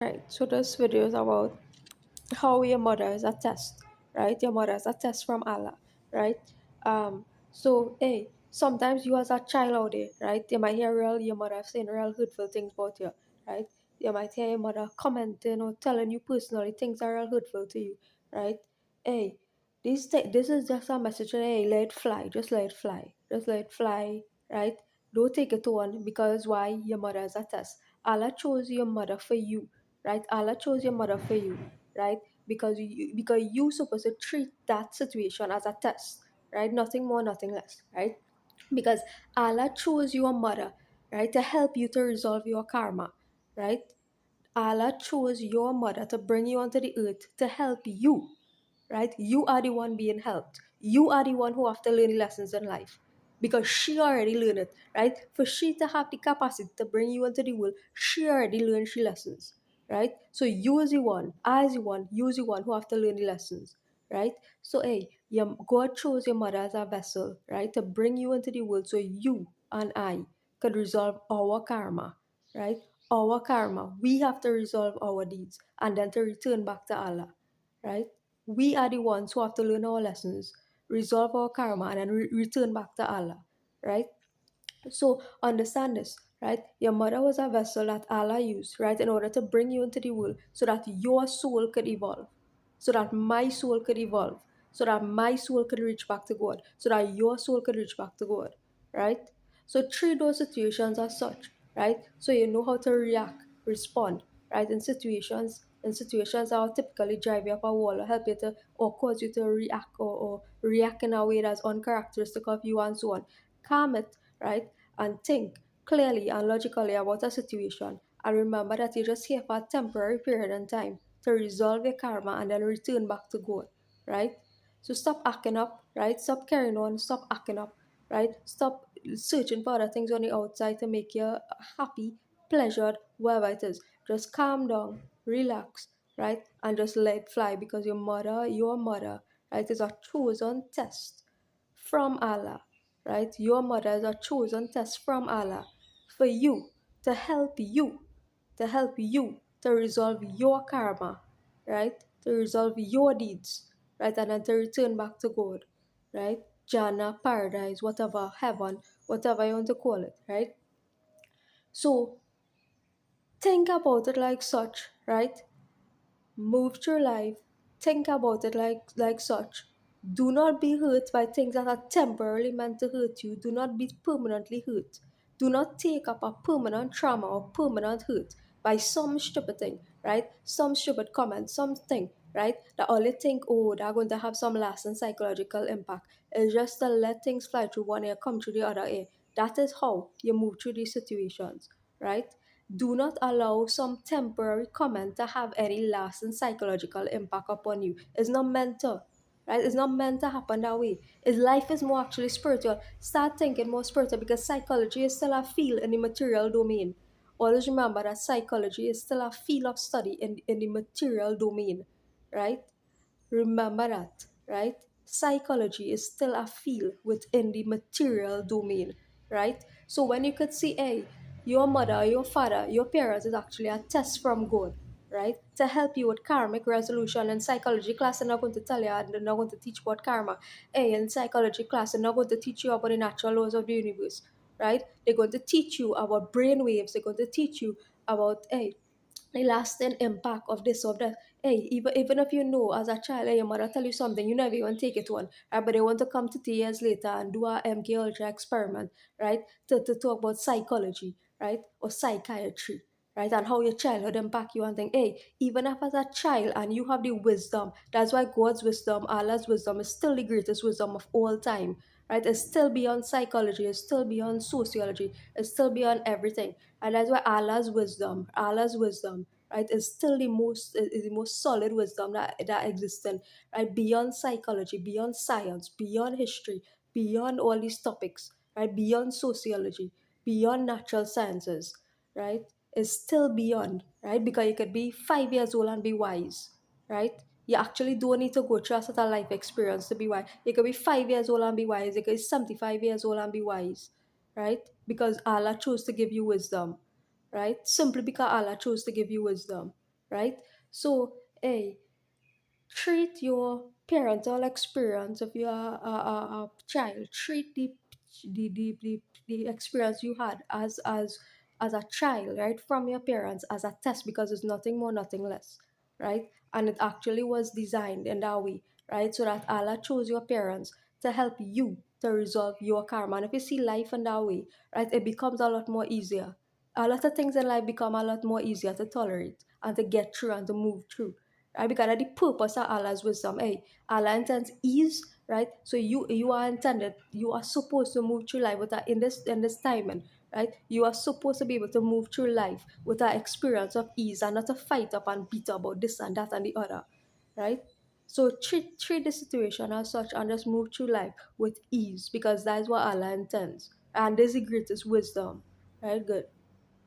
Right. So this video is about how your mother is a test, right? Your mother is a test from Allah, right? So hey, sometimes you as a child out there, right? You might hear your mother saying real hurtful things about you, right? You might hear your mother commenting or telling you personally things that are real hurtful to you, right? Hey, this is just a message. Hey, let it fly. Just let it fly. Just let it fly, right? Don't take it on because why your mother is a test. Allah chose your mother for you, right? Allah chose your mother for you, right? Because you supposed to treat that situation as a test, right? Nothing more, nothing less, right? Because Allah chose your mother, right, to help you to resolve your karma, right? Allah chose your mother to bring you onto the earth to help you, right? You are the one being helped. You are the one who have to learn the lessons in life because she already learned it, right? For she to have the capacity to bring you into the world, she already learned she lessons, right? So you is the one, I is the one, you is the one who have to learn the lessons, right? So hey, God chose your mother as a vessel, right, to bring you into the world so you and I could resolve our karma, right? Our karma. We have to resolve our deeds and then to return back to Allah, right? We are the ones who have to learn our lessons, resolve our karma, and then return back to Allah, right? So understand this, right? Your mother was a vessel that Allah used, right, in order to bring you into the world so that your soul could evolve, so that my soul could evolve, so that my soul could reach back to God, so that your soul could reach back to God, right? So treat those situations as such, right? So you know how to react, respond, right? In situations that will typically drive you up a wall or help you to or cause you to react or react in a way that's uncharacteristic of you and so on. Calm it, right? And think clearly and logically about a situation. And remember that you're just here for a temporary period in time to resolve your karma and then return back to God, right? So stop acting up, right? Stop carrying on, stop acting up, right? Stop searching for other things on the outside to make you happy, pleasured, whatever it is. Just calm down, relax, right? And just let it fly because your mother, right, is a chosen test from Allah, right? Your mother is a chosen test from Allah for you, to help you, to help you to resolve your karma, right? To resolve your deeds, right? And then to return back to God, right? Jannah, paradise, whatever, heaven, whatever you want to call it, right? So think about it like such, right? Move through life, think about it like such. Do not be hurt by things that are temporarily meant to hurt you. Do not be permanently hurt. Do not take up a permanent trauma or permanent hurt by some stupid thing, right? Some stupid comment, something, right? That all you think, oh, they're going to have some lasting psychological impact. It's just to let things fly through one ear, come through the other ear. That is how you move through these situations, right? Do not allow some temporary comment to have any lasting psychological impact upon you. It's not meant to, right? It's not meant to happen that way. Is life is more actually spiritual. Start thinking more spiritual because psychology is still a field in the material domain. Always remember that psychology is still a field of study in the material domain, right? Remember that, right? Psychology is still a field within the material domain, right? So when you could see, hey, your mother, your father, your parents is actually a test from God, right? To help you with karmic resolution. In psychology class, they're not going to tell you, and they're not going to teach about karma. Hey, in psychology class, they're not going to teach you about the natural laws of the universe, right? They're going to teach you about brain waves. They're going to teach you about, hey, the lasting impact of this or that. Hey, even if you know as a child, hey, your mother tell you something, you never even take it one, right? But they want to come to 2 years later and do a MK Ultra experiment, right? To talk about psychology, right? Or psychiatry, right? And how your childhood impact you and think, hey, even if as a child and you have the wisdom, that's why God's wisdom, Allah's wisdom is still the greatest wisdom of all time, right? It's still beyond psychology, it's still beyond sociology, it's still beyond everything. And that's why Allah's wisdom, right, is still the most solid wisdom that exists in, right? Beyond psychology, beyond science, beyond history, beyond all these topics, right? Beyond sociology, beyond natural sciences, right? Is still beyond, right? Because you could be 5 years old and be wise, right? You actually don't need to go through a certain life experience to be wise. You could be 5 years old and be wise. You could be 75 years old and be wise, right? Because Allah chose to give you wisdom, right? Simply because Allah chose to give you wisdom, right? So, hey, treat your parental experience if you're a child, treat the experience you had as a child, right, from your parents as a test, because it's nothing more, nothing less, right? And it actually was designed in that way, right? So that Allah chose your parents to help you to resolve your karma. And if you see life in that way, right, it becomes a lot more easier. A lot of things in life become a lot more easier to tolerate and to get through and to move through, right? Because of the purpose of Allah's wisdom. Hey, Allah intends ease, right? So you are intended, you are supposed to move through life with that in this timing, right? You are supposed to be able to move through life with that experience of ease and not to fight up and beat about this and that and the other, right? So treat the situation as such and just move through life with ease, because that is what Allah intends. And this is the greatest wisdom. Right? Good.